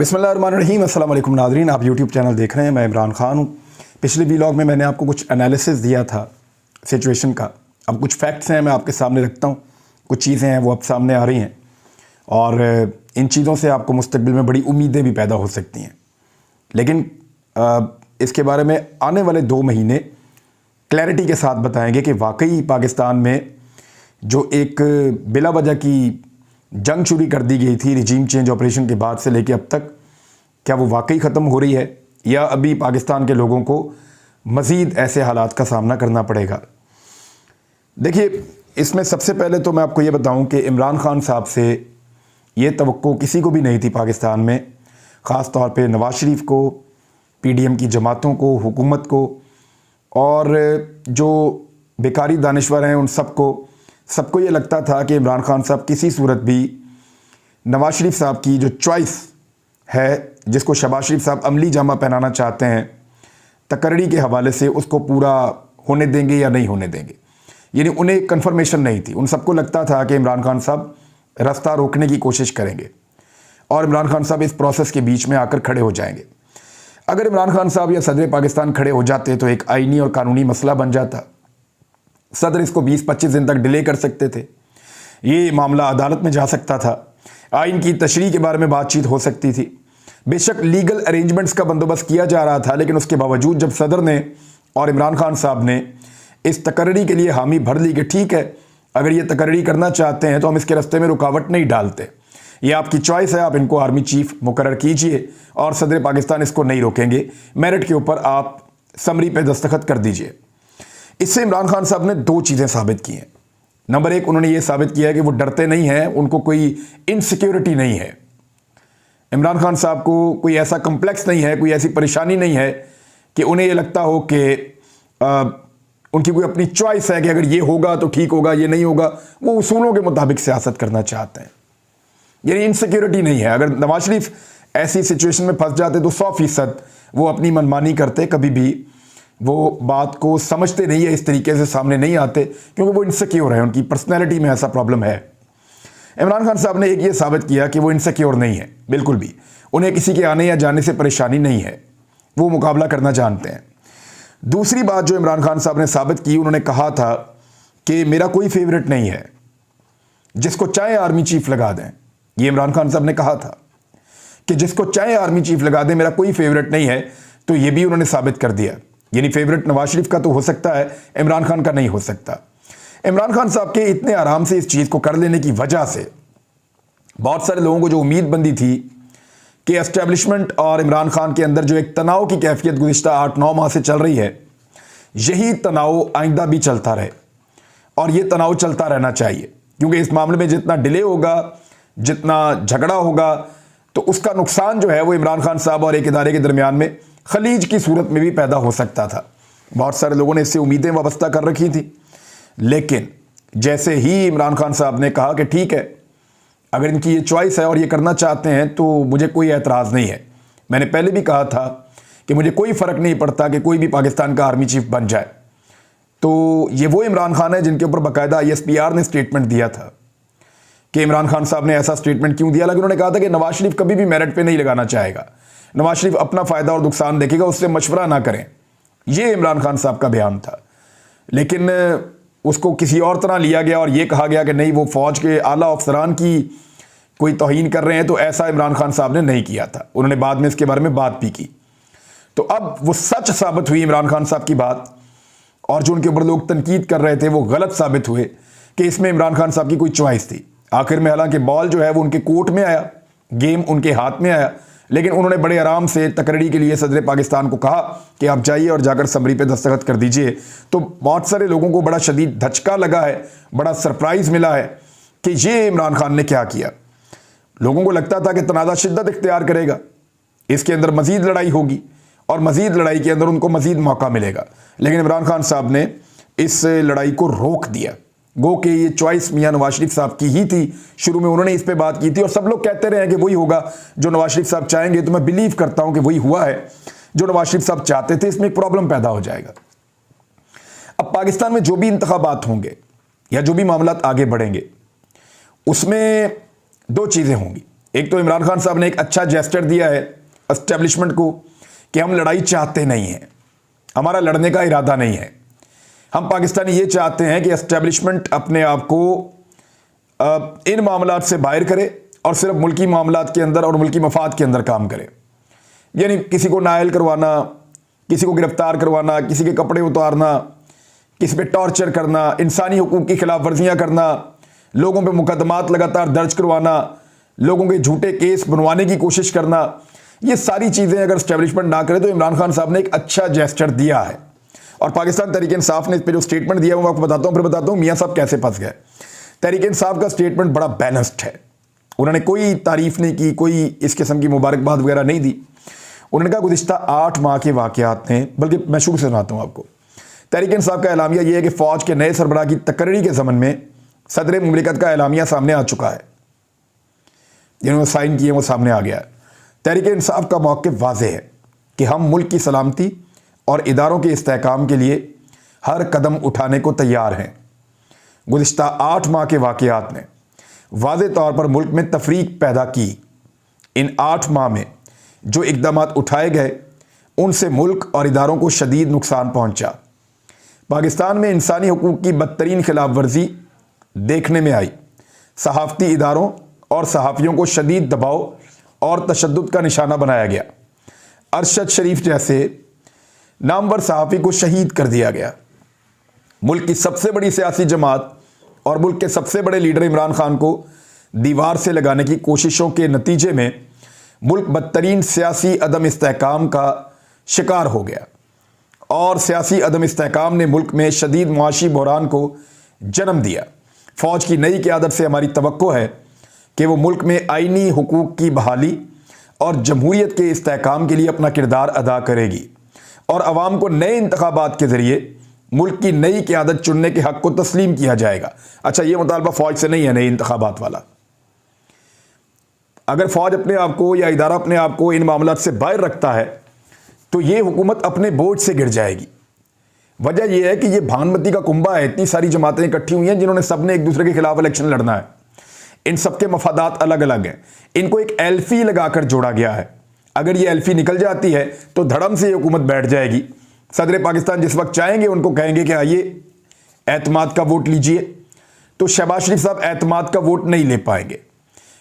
बिस्मिल्लाहिर्रहमानिर्रहीम। अस्सलाम वालेकुम नाज़रीन, आप यूट्यूब चैनल देख रहे हैं। मैं इमरान खान हूँ। पिछले व्लॉग में मैंने आपको कुछ एनालिसिस दिया था सिचुएशन का। अब कुछ फैक्ट्स हैं, मैं आपके सामने रखता हूँ। कुछ चीज़ें हैं वो अब सामने आ रही हैं और इन चीज़ों से आपको मुस्तक़बिल में बड़ी उम्मीदें भी पैदा हो सकती हैं। लेकिन इसके बारे में आने वाले 2 महीने क्लैरिटी के साथ बताएंगे कि वाकई पाकिस्तान में जो एक बिला वजह की जंग शुरू कर दी गई थी रिजीम चेंज ऑपरेशन के बाद से लेके अब तक, क्या वो वाकई ख़त्म हो रही है या अभी पाकिस्तान के लोगों को मज़ीद ऐसे हालात का सामना करना पड़ेगा। देखिए, इसमें सबसे पहले तो मैं आपको ये बताऊं कि इमरान खान साहब से ये तवक्को किसी को भी नहीं थी पाकिस्तान में, ख़ास तौर पे नवाज़ शरीफ को, पीडीएम की जमातों को, हुकूमत को और जो बेकारी दानिश्वर हैं उन सबको ये लगता था कि इमरान खान साहब किसी सूरत भी नवाज़ शरीफ साहब की जो चॉइस है, जिसको शहबाज शरीफ साहब अमली जामा पहनाना चाहते हैं तकर्री के हवाले से, उसको पूरा होने देंगे या नहीं होने देंगे। यानी उन्हें कन्फर्मेशन नहीं थी। उन सबको लगता था कि इमरान खान साहब रास्ता रोकने की कोशिश करेंगे और इमरान खान साहब इस प्रोसेस के बीच में आकर खड़े हो जाएंगे। अगर इमरान खान साहब या सदर पाकिस्तान खड़े हो जाते तो एक आईनी और कानूनी मसला बन जाता। सदर इसको 20-25 दिन तक डिले कर सकते थे, ये मामला अदालत में जा सकता था, आइन की तशरीह के बारे में बातचीत हो सकती थी। बेशक लीगल अरेंजमेंट्स का बंदोबस्त किया जा रहा था, लेकिन उसके बावजूद जब सदर ने और इमरान खान साहब ने इस तकर्री के लिए हामी भर ली कि ठीक है, अगर ये तकर्री करना चाहते हैं तो हम इसके रास्ते में रुकावट नहीं डालते, ये आपकी चॉइस है, आप इनको आर्मी चीफ मुकर्रर कीजिए और सदर पाकिस्तान इसको नहीं रोकेंगे, मेरिट के ऊपर आप समरी पे दस्तखत कर दीजिए। इससे इमरान खान साहब ने 2 चीज़ें साबित की हैं। नंबर 1, उन्होंने ये साबित किया है कि वो डरते नहीं हैं, उनको कोई इनसिक्योरिटी नहीं है। इमरान खान साहब को कोई ऐसा कम्प्लेक्स नहीं है, कोई ऐसी परेशानी नहीं है कि उन्हें ये लगता हो कि उनकी कोई अपनी चॉइस है कि अगर ये होगा तो ठीक होगा, ये नहीं होगा। वो उसूलों के मुताबिक सियासत करना चाहते हैं, यानी इनसिक्योरिटी नहीं है। अगर नवाज शरीफ ऐसी सिचुएशन में फंस जाते तो 100% वो अपनी मनमानी करते, कभी भी वो बात को समझते नहीं है, इस तरीके से सामने नहीं आते, क्योंकि वो इनसिक्योर है, उनकी पर्सनैलिटी में ऐसा प्रॉब्लम है। इमरान खान साहब ने एक ये साबित किया कि वो इनसिक्योर नहीं है बिल्कुल भी, उन्हें किसी के आने या जाने से परेशानी नहीं है, वो मुकाबला करना जानते हैं। दूसरी बात जो इमरान खान साहब ने साबित की, उन्होंने कहा था कि मेरा कोई फेवरेट नहीं है, जिसको चाहे आर्मी चीफ लगा दें। ये इमरान खान साहब ने कहा था कि जिसको चाहे आर्मी चीफ लगा दें, मेरा कोई फेवरेट नहीं है। तो ये भी उन्होंने साबित कर दिया, यानी फेवरेट नवाज शरीफ का तो हो सकता है, इमरान खान का नहीं हो सकता। इमरान खान साहब के इतने आराम से इस चीज़ को कर लेने की वजह से बहुत सारे लोगों को जो उम्मीद बंदी थी कि एस्टेब्लिशमेंट और इमरान खान के अंदर जो एक तनाव की कैफियत गुज़िश्ता 8-9 माह से चल रही है, यही तनाव आइंदा भी चलता रहे और ये तनाव चलता रहना चाहिए, क्योंकि इस मामले में जितना डिले होगा, जितना झगड़ा होगा, तो उसका नुकसान जो है वो इमरान खान साहब और एक इदारे के दरमियान में खलीज की सूरत में भी पैदा हो सकता था। बहुत सारे लोगों ने इससे उम्मीदें वाबस्ता कर रखी थी, लेकिन जैसे ही इमरान खान साहब ने कहा कि ठीक है, अगर इनकी ये चॉइस है और ये करना चाहते हैं तो मुझे कोई एतराज़ नहीं है। मैंने पहले भी कहा था कि मुझे कोई फ़र्क नहीं पड़ता कि कोई भी पाकिस्तान का आर्मी चीफ बन जाए। तो ये वो इमरान खान है जिनके ऊपर बाकायदा ISPR ने स्टेटमेंट दिया था कि इमरान खान साहब ने ऐसा स्टेटमेंट क्यों दिया। लेकिन उन्होंने कहा था कि नवाज शरीफ कभी भी मेरिट पे नहीं लगाना चाहेगा, नवाज शरीफ अपना फ़ायदा और नुकसान देखेगा, उससे मशवरा ना करें। ये इमरान खान साहब का बयान था, लेकिन उसको किसी और तरह लिया गया और ये कहा गया कि नहीं, वो फ़ौज के आला अफसरान की कोई तौहीन कर रहे हैं। तो ऐसा इमरान खान साहब ने नहीं किया था, उन्होंने बाद में इसके बारे में बात भी की। तो अब वो सच साबित हुई इमरान खान साहब की बात, और जो उनके ऊपर लोग तनकीद कर रहे थे वो गलत साबित हुए कि इसमें इमरान खान साहब की कोई चॉइस थी। आखिर में हालांकि बॉल जो है वो उनके कोर्ट में आया, गेम उनके हाथ में आया, लेकिन उन्होंने बड़े आराम से तकर्री के लिए सदर पाकिस्तान को कहा कि आप जाइए और जाकर समरी पे दस्तखत कर दीजिए। तो बहुत सारे लोगों को बड़ा शदीद धचका लगा है, बड़ा सरप्राइज़ मिला है कि ये इमरान खान ने क्या किया। लोगों को लगता था कि तनाज़ा शिद्दत इख्तियार करेगा, इसके अंदर मज़ीद लड़ाई होगी और मज़ीद लड़ाई के अंदर उनको मज़ीद मौका मिलेगा, लेकिन इमरान खान साहब ने इस लड़ाई को रोक दिया। गो कि ये चॉइस मियां नवाज शरीफ साहब की ही थी। शुरू में उन्होंने इस पे बात की थी और सब लोग कहते रहे हैं कि वही होगा जो नवाज शरीफ साहब चाहेंगे। तो मैं बिलीव करता हूं कि वही हुआ है जो नवाज शरीफ साहब चाहते थे। इसमें एक प्रॉब्लम पैदा हो जाएगा। अब पाकिस्तान में जो भी इंतखाबात होंगे या जो भी मामला आगे बढ़ेंगे, उसमें 2 चीज़ें होंगी। एक तो इमरान खान साहब ने एक अच्छा जेस्चर दिया है एस्टेब्लिशमेंट को कि हम लड़ाई चाहते नहीं हैं, हमारा लड़ने का इरादा नहीं है। हम पाकिस्तानी ये चाहते हैं कि एस्टेब्लिशमेंट अपने आप को इन मामलात से बाहर करे और सिर्फ मुल्की मामलात के अंदर और मुल्की मफाद के अंदर काम करे। यानी किसी को नायल करवाना, किसी को गिरफ्तार करवाना, किसी के कपड़े उतारना, किसी पे टॉर्चर करना, इंसानी हुकूक की खिलाफ वर्जियाँ करना, लोगों पे मुकदमात लगातार दर्ज करवाना, लोगों के झूठे केस बनवाने की कोशिश करना, ये सारी चीज़ें अगर एस्टेब्लिशमेंट ना करे तो इमरान खान साहब ने एक अच्छा जेस्चर दिया है। और पाकिस्तान तहरीक इंसाफ ने इस पर जो स्टेटमेंट दिया वो आपको बताता हूँ, फिर बताता हूँ मियाँ साहब कैसे फंस गए। तहरीक इंसाफ का स्टेटमेंट बड़ा बैलेंस्ड है, उन्होंने कोई तारीफ नहीं की, कोई इस किस्म की मुबारकबाद वगैरह नहीं दी। उन्होंने कहा गुज़िश्ता 8 माह के वाक़यात हैं, बल्कि मैं शुरू से सुनाता हूँ आपको। तहरीक इंसाफ का एलामिया यह है कि फ़ौज के नए सरबराह की तकर्री के ज़मन में सदर मुमलिकत का एलामिया सामने आ चुका है, जिन्होंने साइन किए वो सामने आ गया है। तहरीक इंसाफ का मौक़िफ़ वाज़ेह है कि हम मुल्क की सलामती और इदारों के इस्तेहकाम के लिए हर कदम उठाने को तैयार हैं। गुज़िश्ता 8 माह के वाक़यात ने वाज़ेह तौर पर मुल्क में तफरीक पैदा की। इन 8 माह में जो इक़दामात उठाए गए उनसे मुल्क और इदारों को शदीद नुकसान पहुँचा। पाकिस्तान में इंसानी हुकूक की बदतरीन खिलाफ वर्जी देखने में आई। सहाफ़ती इदारों और सहाफ़ियों को शदीद दबाव और तशद्दुद का निशाना बनाया गया। अरशद शरीफ जैसे नामवर सहाफ़ी को शहीद कर दिया गया। मुल्क की सबसे बड़ी सियासी जमात और मुल्क के सबसे बड़े लीडर इमरान खान को दीवार से लगाने की कोशिशों के नतीजे में मुल्क बदतरीन सियासी अदम इस्तेहकाम का शिकार हो गया और सियासी अदम इस्तेहकाम ने मुल्क में शदीद मुआशी बहरान को जन्म दिया। फ़ौज की नई क़यादत से हमारी तवक्को है कि वो मुल्क में आइनी हुकूक की बहाली और जमहूरियत के इस्तेहकाम के लिए अपना किरदार अदा करेगी और अवाम को नए इंतखाबात के ज़रिए मुल्क की नई क़यादत चुनने के हक़ को तस्लीम किया जाएगा। अच्छा, ये मुतालबा फ़ौज से नहीं है नए इंतखाबात वाला। अगर फ़ौज अपने आप को या इदारा अपने आप को इन मामलात से बाहर रखता है तो ये हुकूमत अपने बोझ से गिर जाएगी। वजह यह है कि ये भानमती का कुंभा है, इतनी सारी जमातें इकट्ठी हुई हैं जिन्होंने सबने एक दूसरे के खिलाफ इलेक्शन लड़ना है। इन सबके मफादात अलग अलग हैं, इनको एक एल्फी लगाकर जोड़ा गया है। अगर ये एल्फी निकल जाती है तो धड़म से ये हुकूमत बैठ जाएगी। सदर पाकिस्तान जिस वक्त चाहेंगे उनको कहेंगे कि आइए एतमाद का वोट लीजिए, तो शहबाज शरीफ साहब एतमाद का वोट नहीं ले पाएंगे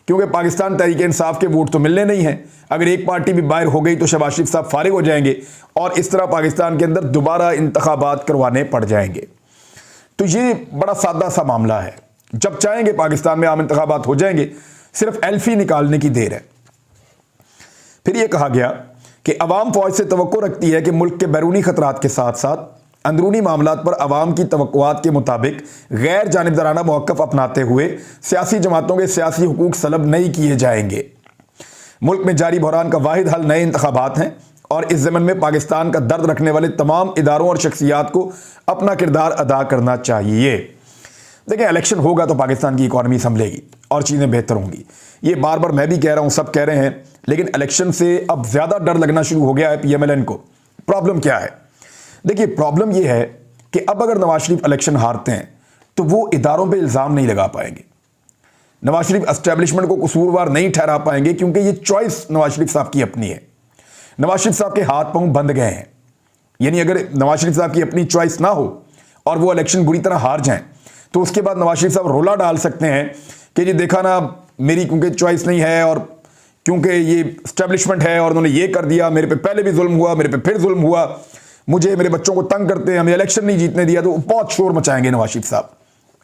क्योंकि पाकिस्तान तहरीक इंसाफ के वोट तो मिलने नहीं हैं। अगर एक पार्टी भी बाहर हो गई तो शहबाज शरीफ साहब फारिग हो जाएंगे और इस तरह पाकिस्तान के अंदर दोबारा इंतखाबात करवाने पड़ जाएंगे। तो ये बड़ा सादा सा मामला है, जब चाहेंगे पाकिस्तान में आम इंतखाबात हो जाएंगे, सिर्फ एल्फी निकालने की देर है। फिर यह कहा गया कि अवाम फ़ौज से तवक्को रखती है कि मुल्क के बैरूनी खतरात के साथ साथ अंदरूनी मामलात पर अवाम की तवक्कुआत के मुताबिक गैर जानिबदाराना मौक़िफ़ अपनाते हुए सियासी जमातों के सियासी हुकूक सलब नहीं किए जाएंगे। मुल्क में जारी बहरान का वाहिद हल नए इंतखाबात हैं और इस ज़मन में पाकिस्तान का दर्द रखने वाले तमाम इदारों और शख्सियात को अपना किरदार अदा करना चाहिए। देखिए, इलेक्शन होगा तो पाकिस्तान की इकॉनमी संभलेगी और चीज़ें बेहतर होंगी। ये बार बार मैं भी कह रहा हूँ, सब कह रहे हैं, लेकिन इलेक्शन से अब ज़्यादा डर लगना शुरू हो गया है PMLN को। प्रॉब्लम क्या है? देखिए, प्रॉब्लम ये है कि अब अगर नवाज शरीफ इलेक्शन हारते हैं तो वो इदारों पे इल्ज़ाम नहीं लगा पाएंगे। नवाज शरीफ एस्टेब्लिशमेंट को कसूरवार नहीं ठहरा पाएंगे क्योंकि ये चॉइस नवाज शरीफ साहब की अपनी है। नवाज शरीफ साहब के हाथ पांव बंद गए हैं। यानी अगर नवाज शरीफ साहब की अपनी चॉइस ना हो और वो इलेक्शन बुरी तरह हार जाएं तो उसके बाद नवाज शरीफ साहब रोला डाल सकते हैं कि जी देखा ना, मेरी क्योंकि चॉइस नहीं है और क्योंकि ये एस्टेब्लिशमेंट है और उन्होंने ये कर दिया, मेरे पे पहले भी जुल्म हुआ, मेरे पे फिर जुल्म हुआ, मुझे मेरे बच्चों को तंग करते हैं, हमें इलेक्शन नहीं जीतने दिया, तो बहुत शोर मचाएंगे नवाज शरीफ साहब।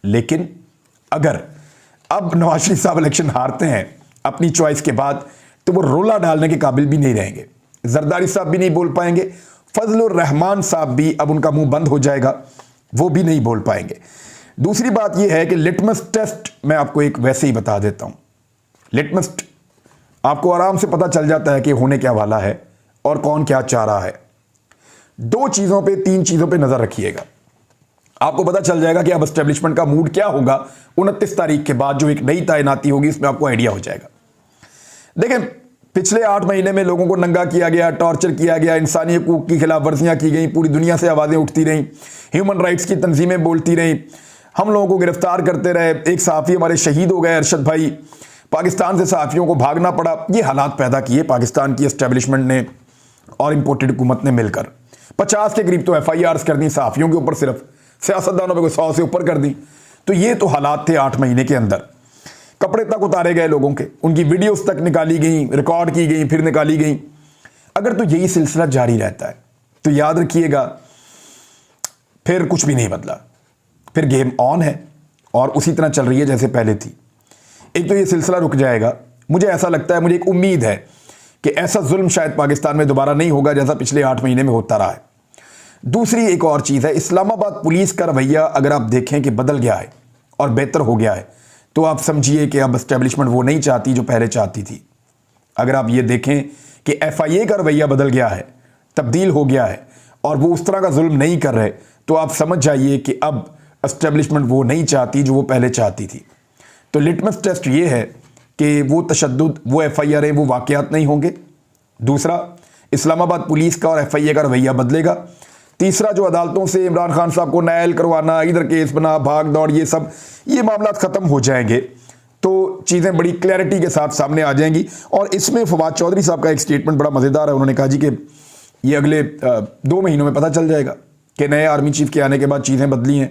लेकिन अगर अब नवाज शरीफ साहब इलेक्शन हारते हैं अपनी चॉइस के बाद तो वो रोला डालने के काबिल भी नहीं रहेंगे। जरदारी साहब भी नहीं बोल पाएंगे, फजलुर रहमान साहब भी अब उनका मुंह बंद हो जाएगा, वो भी नहीं बोल पाएंगे। दूसरी बात यह है कि लिटमस टेस्ट मैं आपको एक वैसे ही बता देता हूं। लिटमस आपको आराम से पता चल जाता है कि होने क्या वाला है और कौन क्या चाह रहा है। 2 चीज़ों पे 3 चीज़ों पे नज़र रखिएगा, आपको पता चल जाएगा कि अब एस्टेब्लिशमेंट का मूड क्या होगा 29 तारीख के बाद जो एक नई तैनाती होगी, इसमें आपको आइडिया हो जाएगा। देखें, पिछले 8 महीने में लोगों को नंगा किया गया, टॉर्चर किया गया, इंसानी हुकूक की खिलाफ वर्जियाँ की गई, पूरी दुनिया से आवाज़ें उठती रहीं, ह्यूमन राइट्स की तंजीमें बोलती रहीं, हम लोगों को गिरफ्तार करते रहे। एक सहाफ़ी हमारे शहीद हो गए, अरशद भाई, पाकिस्तान से सहाफ़ियों को भागना पड़ा। ये हालात पैदा किए पाकिस्तान की एस्टेब्लिशमेंट ने और इंपोर्टेड हुकूमत ने मिलकर। 50 के करीब तो FIRs कर दी सहाफ़ियों के ऊपर, सिर्फ सियासतदानों पे कोई 100 से ऊपर कर दी। तो ये तो हालात थे 8 महीने के अंदर। कपड़े तक उतारे गए लोगों के, उनकी वीडियोस तक निकाली गई, रिकॉर्ड की गई, फिर निकाली गई। अगर तो यही सिलसिला जारी रहता है तो याद रखिएगा फिर कुछ भी नहीं बदला, फिर गेम ऑन है और उसी तरह चल रही है जैसे पहले थी। एक तो ये सिलसिला रुक जाएगा, मुझे ऐसा लगता है, मुझे एक उम्मीद है कि ऐसा जुल्म शायद पाकिस्तान में दोबारा नहीं होगा जैसा पिछले 8 महीने में होता रहा है। दूसरी एक और चीज़ है, इस्लामाबाद पुलिस का रवैया अगर आप देखें कि बदल गया है और बेहतर हो गया है, तो आप समझिए कि अब एस्टेब्लिशमेंट वो नहीं चाहती जो पहले चाहती थी। अगर आप ये देखें कि FIA का रवैया बदल गया है, तब्दील हो गया है और वो उस तरह का जुल्म नहीं कर रहे, तो आप समझ जाइए कि अब एस्टेब्लिशमेंट वो नहीं चाहती जो वो पहले चाहती थी। तो लिटमस टेस्ट ये है कि वो तशद्दुद, वो FIR वो वाक़यात नहीं होंगे। दूसरा, इस्लामाबाद पुलिस का और FIA का रवैया बदलेगा। तीसरा, जो अदालतों से इमरान खान साहब को नायल करवाना, इधर केस बना, भाग दौड़, ये मामला ख़त्म हो जाएंगे तो चीज़ें बड़ी क्लैरिटी के साथ सामने आ जाएंगी। और इसमें फवाद चौधरी साहब का एक स्टेटमेंट बड़ा मज़ेदार है। उन्होंने कहा जी कि ये अगले 2 महीनों में पता चल जाएगा कि नए आर्मी चीफ के आने के बाद चीज़ें बदली हैं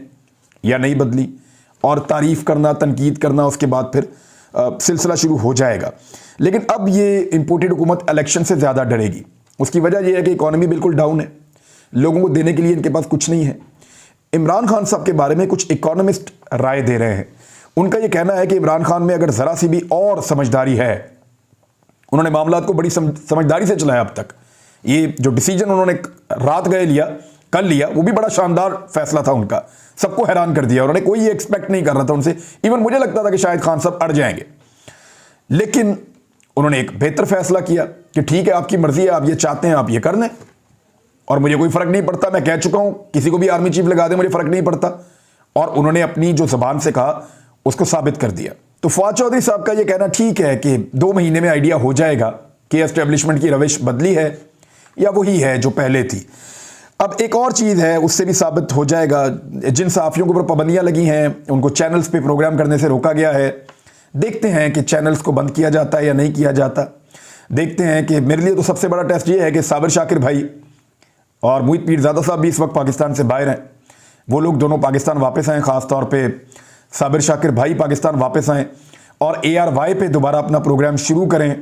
या नहीं बदली, और तारीफ़ करना, तनकीद करना, उसके बाद फिर सिलसिला शुरू हो जाएगा। लेकिन अब ये इंपोर्टेड हुकूमत इलेक्शन से ज़्यादा डरेगी। उसकी वजह यह है कि इकॉनमी बिल्कुल डाउन है, लोगों को देने के लिए इनके पास कुछ नहीं है। इमरान खान साहब के बारे में कुछ इकोनॉमिस्ट राय दे रहे हैं। उनका यह कहना है कि इमरान खान में अगर ज़रा सी भी और समझदारी है, उन्होंने मामला को बड़ी समझदारी से चलाया अब तक। ये जो डिसीजन उन्होंने रात गए लिया, कल लिया, वो भी बड़ा शानदार फैसला था उनका, सबको हैरान कर दिया। उन्होंने कोई ये एक्सपेक्ट नहीं कर रहा था उनसे, इवन मुझे लगता था कि शायद खान साहब अड़ जाएंगे, लेकिन उन्होंने एक बेहतर फैसला किया कि ठीक है, आपकी मर्जी है, आप ये चाहते हैं आप ये कर लें और मुझे कोई फर्क नहीं पड़ता। मैं कह चुका हूं, किसी को भी आर्मी चीफ लगा दे, मुझे फर्क नहीं पड़ता। और उन्होंने अपनी जो जबान से कहा उसको साबित कर दिया। तो फवाद चौधरी साहब का ये कहना ठीक है कि 2 महीने में आइडिया हो जाएगा कि एस्टेब्लिशमेंट की रविश बदली है या वही है जो पहले थी। अब एक और चीज़ है, उससे भी साबित हो जाएगा। जिन सहाफ़ियों के ऊपर पाबंदियां लगी हैं, उनको चैनल्स पे प्रोग्राम करने से रोका गया है। देखते हैं कि चैनल्स को बंद किया जाता है या नहीं किया जाता। देखते हैं कि मेरे लिए तो सबसे बड़ा टेस्ट ये है कि साबिर शाकिर भाई और मुहित पीरज़ादा साहब भी इस वक्त पाकिस्तान से बाहर हैं। वो लोग दोनों पाकिस्तान वापस आएँ, ख़ास तौर पे साबिर शाकिर भाई पाकिस्तान वापस आएँ और ARY पे दोबारा अपना प्रोग्राम शुरू करें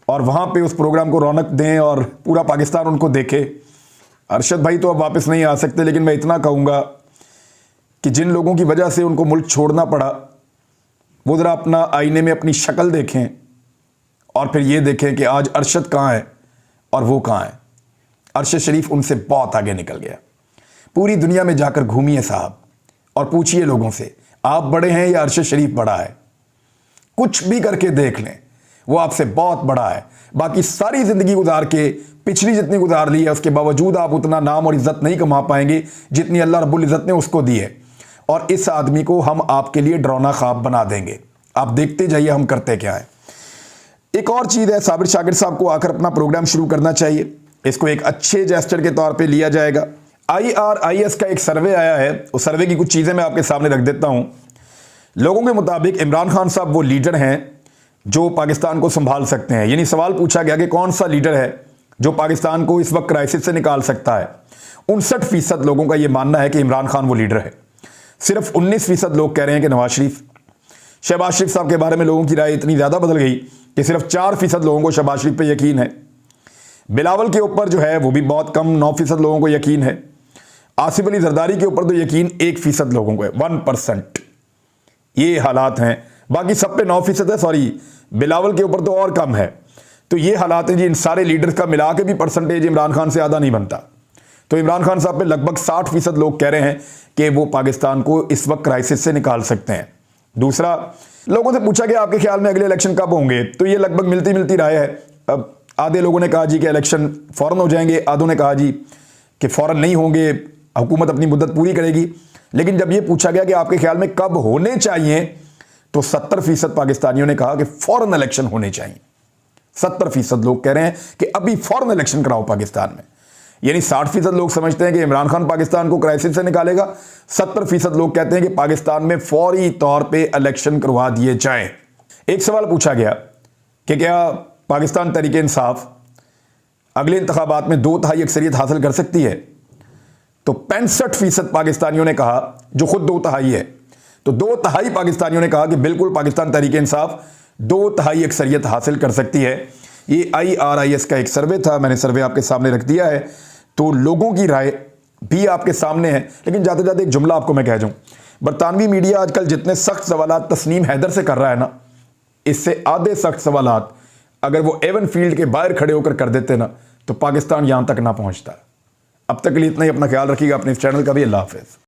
और वहाँ पे उस प्रोग्राम को रौनक दें और पूरा पाकिस्तान उनको देखे। अरशद भाई तो अब वापस नहीं आ सकते, लेकिन मैं इतना कहूँगा कि जिन लोगों की वजह से उनको मुल्क छोड़ना पड़ा, वो ज़रा अपना आईने में अपनी शक्ल देखें और फिर ये देखें कि आज अरशद कहाँ है और वो कहाँ है। अरशद शरीफ उनसे बहुत आगे निकल गया। पूरी दुनिया में जाकर घूमिए साहब और पूछिए लोगों से, आप बड़े हैं या अरशद शरीफ बड़ा है? कुछ भी करके देख लें, वो आपसे बहुत बड़ा है। बाकी सारी ज़िंदगी गुजार के, पिछली जितनी गुजार ली है, उसके बावजूद आप उतना नाम और इज़्ज़त नहीं कमा पाएंगे जितनी अल्लाह रब्बुल इज़्ज़त ने उसको दी है। और इस आदमी को हम आपके लिए डरावना ख्वाब बना देंगे। आप देखते जाइए हम करते क्या है। एक और चीज़ है, साबिर शाकिर साहब को आकर अपना प्रोग्राम शुरू करना चाहिए। इसको एक अच्छे जेस्चर के तौर पे लिया जाएगा। IRIS का एक सर्वे आया है, उस सर्वे की कुछ चीज़ें मैं आपके सामने रख देता हूँ। लोगों के मुताबिक इमरान खान साहब वो लीडर हैं जो पाकिस्तान को संभाल सकते हैं। यानी सवाल पूछा गया कि कौन सा लीडर है जो पाकिस्तान को इस वक्त क्राइसिस से निकाल सकता है। 59% लोगों का ये मानना है कि इमरान खान वो लीडर है। सिर्फ 19% लोग कह रहे हैं कि नवाज शरीफ। शहबाज शरीफ साहब के बारे में लोगों की राय इतनी ज़्यादा बदल गई कि सिर्फ 4% लोगों को शहबाज शरीफ पे यकीन है। बिलावल के ऊपर जो है वो भी बहुत कम, 9% लोगों को यकीन है। आसिफ अली जरदारी के ऊपर तो यकीन 1% लोगों को है, 1%। ये हालात हैं। बाकी सब पे 9% है, सॉरी बिलावल के ऊपर तो और कम है। तो ये हालात हैं जी। इन सारे लीडर्स का मिला के भी परसेंटेज इमरान खान से ज़्यादा नहीं बनता। तो इमरान खान साहब पे लगभग 60% लोग कह रहे हैं कि वो पाकिस्तान को इस वक्त क्राइसिस से निकाल सकते हैं। दूसरा, लोगों से पूछा गया आपके ख्याल में अगले इलेक्शन कब होंगे, तो ये लगभग मिलती मिलती राय है। अब आधे लोगों ने कहा जी कि इलेक्शन फ़ौरन हो जाएंगे, आधों ने कहा जी कि फ़ौरन नहीं होंगे, हुकूमत अपनी मुद्दत पूरी करेगी। लेकिन जब ये पूछा गया कि आपके ख्याल में कब होने चाहिए, तो 70% पाकिस्तानियों ने कहा कि फ़ौरन इलेक्शन होने चाहिए। 70% लोग कह रहे हैं कि अभी फ़ौरन इलेक्शन कराओ पाकिस्तान में। यानी 60% लोग समझते हैं कि इमरान खान पाकिस्तान को क्राइसिस से निकालेगा। 70% लोग कहते हैं कि पाकिस्तान में फौरी तौर पे इलेक्शन करवा दिए जाएं। एक सवाल पूछा गया कि क्या पाकिस्तान तहरीक इंसाफ अगले इंतखाबात में 2/3 अक्सरियत हासिल कर सकती है? तो 65% पाकिस्तानियों ने कहा, जो खुद 2/3 है, तो 2/3 पाकिस्तानियों ने कहा कि बिल्कुल पाकिस्तान तहरीक इंसाफ 2/3 अक्सरियत हासिल कर सकती है। ये IRIS का एक सर्वे था, मैंने सर्वे आपके सामने रख दिया है, तो लोगों की राय भी आपके सामने है। लेकिन जाते जाते एक जुमला आपको मैं कह जाऊं, बरतानवी मीडिया आजकल जितने सख्त सवालात तस्नीम हैदर से कर रहा है ना, इससे आधे सख्त सवालात अगर वो एवन फील्ड के बाहर खड़े होकर कर देते ना, तो पाकिस्तान यहां तक ना पहुंचता। अब तक के लिए इतना ही। अपना ख्याल रखिएगा, अपने इस चैनल का भी। अल्लाह हाफिज़।